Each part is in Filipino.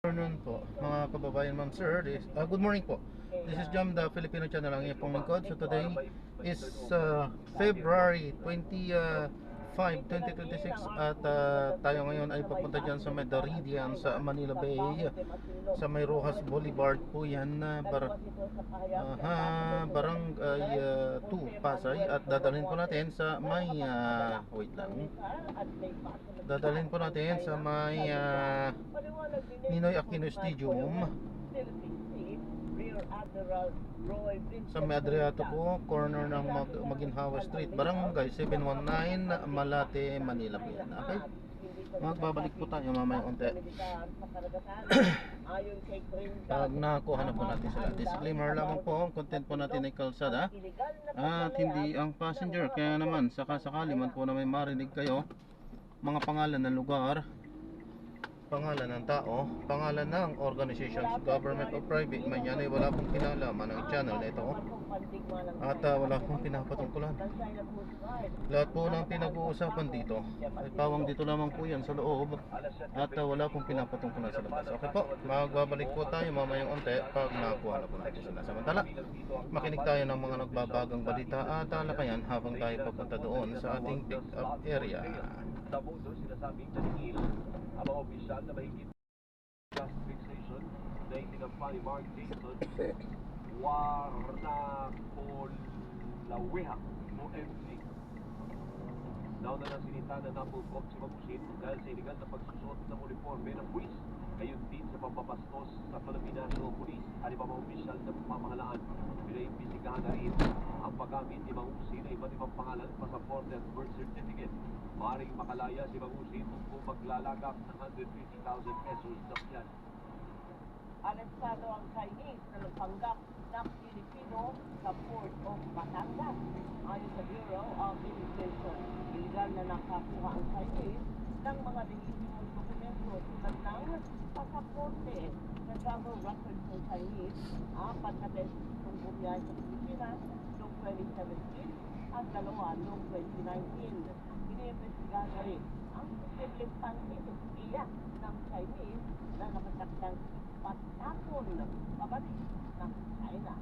afternoon po mga kababayan, ma'am sir. Good morning po. This is Jam, the Filipino channel ang iyong lingkod. So today is February 25, 2026 at tayo ngayon ay papunta dyan sa Medaridian sa Manila Bay, sa may Rojas Boulevard po yan, Barangay 2 Pasay, at dadalhin po natin sa may wait lang, dadalhin po natin sa may Ninoy Aquino Stadium sa may Adriato po, corner ng Maginhawa Street, Barangay 719, Malate, Manila po yan. Okay? Magbabalik po tayo mamaya unti pag nakuha na po natin sila. Disclaimer lamang po, ang content po natin ay kalsada at hindi ang passenger. Kaya naman sakasakali man po na may marinig kayo mga pangalan ng lugar, pangalan ng tao, pangalan ng organizations, government o private man yan, ay wala pong kinalaman ng channel na ito at wala pong pinapatungkulan. Lahat po ng pinag-uusapan dito ay pawang dito lamang po yan sa loob at wala pong pinapatungkulan sa labas. Okay po, magbabalik po tayo mamayang unti pag nakuha na po natin sila. Samantala, makinig tayo ng mga nagbabagang balita at talakayan habang tayo papunta doon sa ating pick up area. Tamodo sinasabing naningil ang mga opisyal na mahigit gas fixation na itinampa ni Mark Dixon Warna Colaweha o MC. Nauna na sinita na napulkop si Magusin dahil sa iligal na pagsusot ng uniforme ng pulis. Gayon din sa pambabastos sa Philippine National Police at ibang mga opisyal na pamahalaan. Pinaimbisigahan na rin ang paggamit ni Magusin na iba't ibang pangalan, pasaporte at birth certificate. Maaaring makalaya si Magusin kung maglalagak ng 150,000 pesos na piyan. Arestado ang Chinese na nagpanggap ng Pilipino sa Port of Batangas. Ayon sa Bureau of Immigration, iligal na nakakuha ang Chinese ng mga lehitimong dokumento tulad ng pasaporte na travel records ng Chinese, 4 na beses kung bumiyahe sa Pilipinas noong 2017 at 2 noong 2019. Iniimbestigahan na rin ang posibleng paninistiya ng Chinese na nakatakdang patapon pabalik ng China.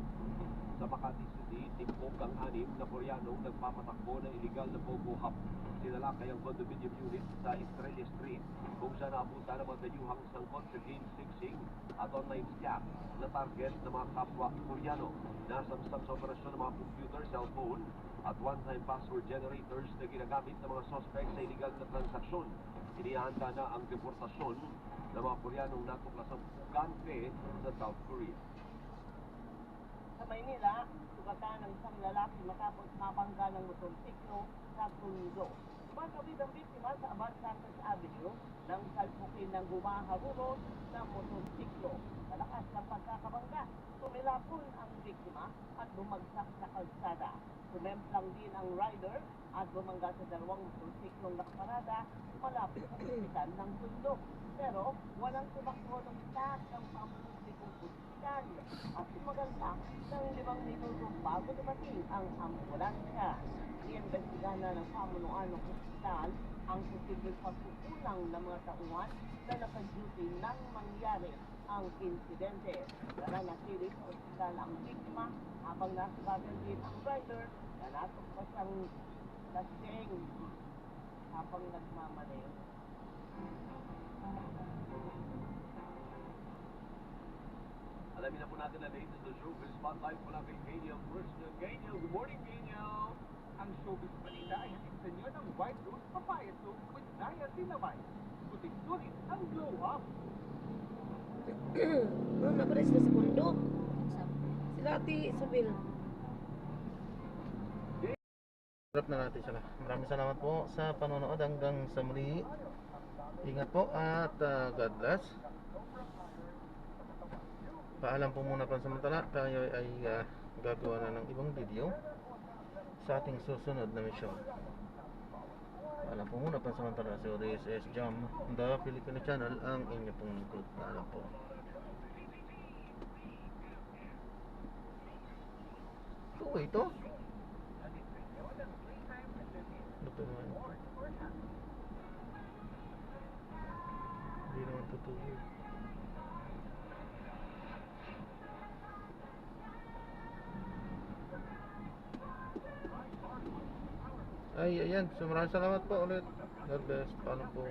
Sa Makati City, timpok ang 6 na Koreanong nagpapatakbo ng illegal na Pogo Hub. Sinalakay ang condominium unit sa Estrella Street kung saan naabutan ang mga dayuhang sangkot sa game fixing at online scam na target ng mga kapwa Koreano. Nasamsam sa operasyon ng mga computer, cellphone at one-time password generators na ginagamit ng mga suspect sa illegal na transaksyon. Inihanda na ang deportasyon ng mga Koreanong natuklasang pugante sa South Korea. Sa Maynila, sugatan ng isang lalaki matapos mabangga ng motorsiklo sa Tondo. Tumatawid ang biktima sa Abad Santos Avenue nang salpukin ng gumaharurot na motorsiklo. Sa lakas ng pagkakabangga, tumilapon ang biktima at bumagsak sa kalsada. Sumemplang din ang rider at bumangga sa dalawang motorsiklong nakaparada malapit sa ospital ng Tondo. Pero walang tumakbo ng staff ng pampublikong ospital at tumagal pa ng 5 minuto bago dumating ang ambulansya. Iimbestigahan na ng pamunuan ng ospital ang posibleng pagkukulang ng mga tauhan na naka-duty nang mangyari ang insidente. Nananatili sa ospital ang biktima habang nasugatan din ang rider na natukpa siyang lasing habang nagmamaneho. Alamin na po natin na latest sa showbiz spotlight mula kay Geniel Personal. Geniel, good morning, Geniel! Ang showbiz balita ay hatid sa inyo ng White Rose Papaya Soap with niacinamide. Sulit-sulit ang glow up. Napares na sa bundok. Sila Ate Isabel. Drop na natin sila. Maraming salamat po sa panonood hanggang sa muli. Ingat po at God bless. Paalam po muna pansamantala. Tayo ay gagawa na ng ibang video sa ating susunod na mission. Paalam po muna pansamantala. So this is Jam, the Filipino channel, ang inyo pong lingkod. Paalam po. Ito? Ito naman. Hindi naman totoo. Ay, ayan. So maraming salamat po ulit. God bless. Paalam po.